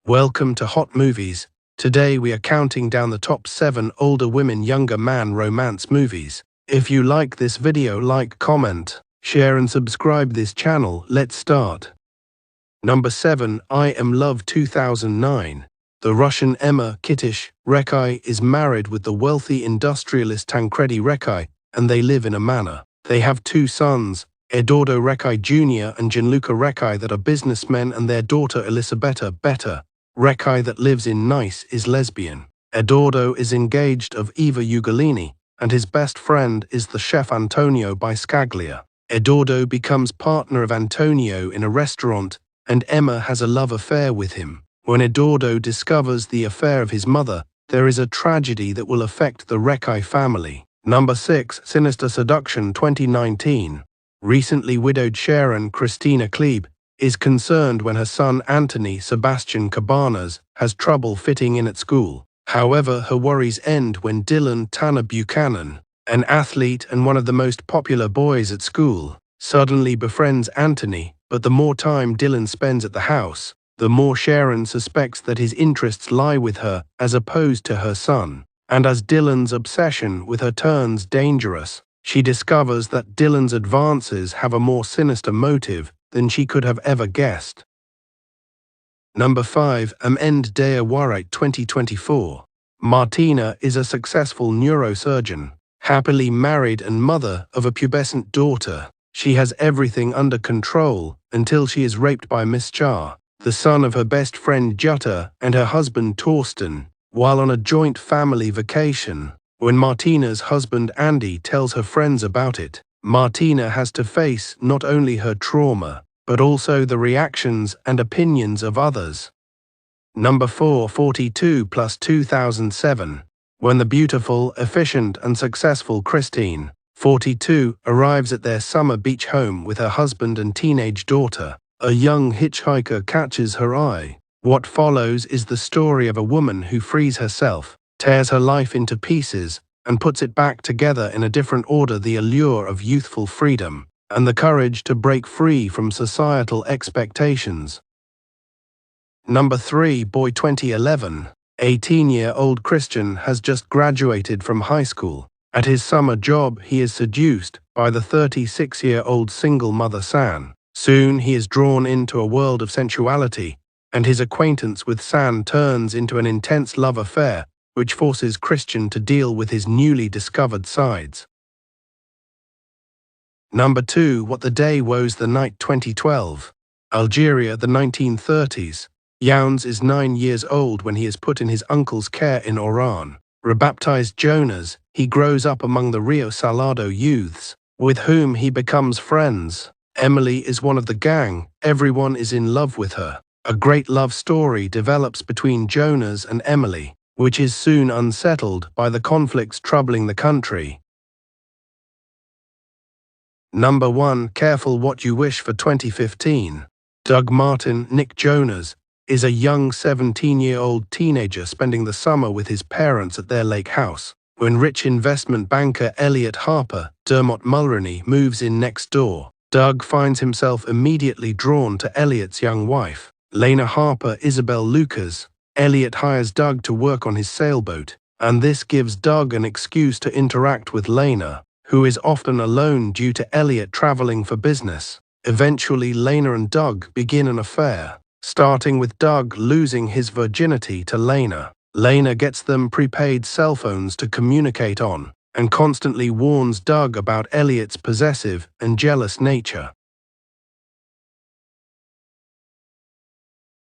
Welcome to Hot Movies. Today we are counting down the top 7 older women younger man romance movies. If you like this video, like, comment, share and subscribe this channel. Let's start. Number 7, I Am Love 2009. The Russian Emma Kitish Rekai is married with the wealthy industrialist Tancredi Rekai, and they live in a manor. They have 2 sons, Eduardo Rekai Jr. and Gianluca Rekai, that are businessmen, and their daughter Elisabetta Betta Rekai that lives in Nice is lesbian. Eduardo is engaged of Eva Ugolini, and his best friend is the chef Antonio Biscaglia. Eduardo becomes partner of Antonio in a restaurant, and Emma has a love affair with him. When Eduardo discovers the affair of his mother, there is a tragedy that will affect the Rekai family. Number 6, Sinister Seduction 2019. Recently widowed Sharon Christina Klebe is concerned when her son Anthony Sebastian Cabanas has trouble fitting in at school. However, her worries end when Dylan Tanner Buchanan, an athlete and one of the most popular boys at school, suddenly befriends Anthony, but the more time Dylan spends at the house, the more Sharon suspects that his interests lie with her as opposed to her son. And as Dylan's obsession with her turns dangerous, she discovers that Dylan's advances have a more sinister motive than she could have ever guessed. Number 5, Amend Dea Warait 2024. Martina is a successful neurosurgeon, happily married and mother of a pubescent daughter. She has everything under control until she is raped by Miss Char, the son of her best friend Jutta and her husband Torsten, while on a joint family vacation. When Martina's husband Andy tells her friends about it, Martina has to face not only her trauma, but also the reactions and opinions of others. Number 4, 42 plus 2007. When the beautiful, efficient and successful Christine, 42, arrives at their summer beach home with her husband and teenage daughter, a young hitchhiker catches her eye. What follows is the story of a woman who frees herself, tears her life into pieces, and puts it back together in a different order. The allure of youthful freedom, and the courage to break free from societal expectations. Number 3, Boy 2011. 18-year-old Christian has just graduated from high school. At his summer job, he is seduced by the 36-year-old single mother San. Soon he is drawn into a world of sensuality, and his acquaintance with San turns into an intense love affair, which forces Christian to deal with his newly discovered sides. Number 2, What the Day Woes the Night 2012. Algeria, the 1930s. Younes is 9 years old when he is put in his uncle's care in Oran. Rebaptized Jonas, he grows up among the Rio Salado youths, with whom he becomes friends. Emily is one of the gang. Everyone is in love with her. A great love story develops between Jonas and Emily, which is soon unsettled by the conflicts troubling the country. Number 1, Careful What You Wish for 2015. Doug Martin, Nick Jonas, is a young 17-year-old teenager spending the summer with his parents at their lake house, when rich investment banker Elliot Harper, Dermot Mulroney, moves in next door. Doug finds himself immediately drawn to Elliot's young wife, Lena Harper Isabel Lucas. Elliot hires Doug to work on his sailboat, and this gives Doug an excuse to interact with Lena, who is often alone due to Elliot traveling for business. Eventually, Lena and Doug begin an affair, starting with Doug losing his virginity to Lena. Lena gets them prepaid cell phones to communicate on, and constantly warns Doug about Elliot's possessive and jealous nature.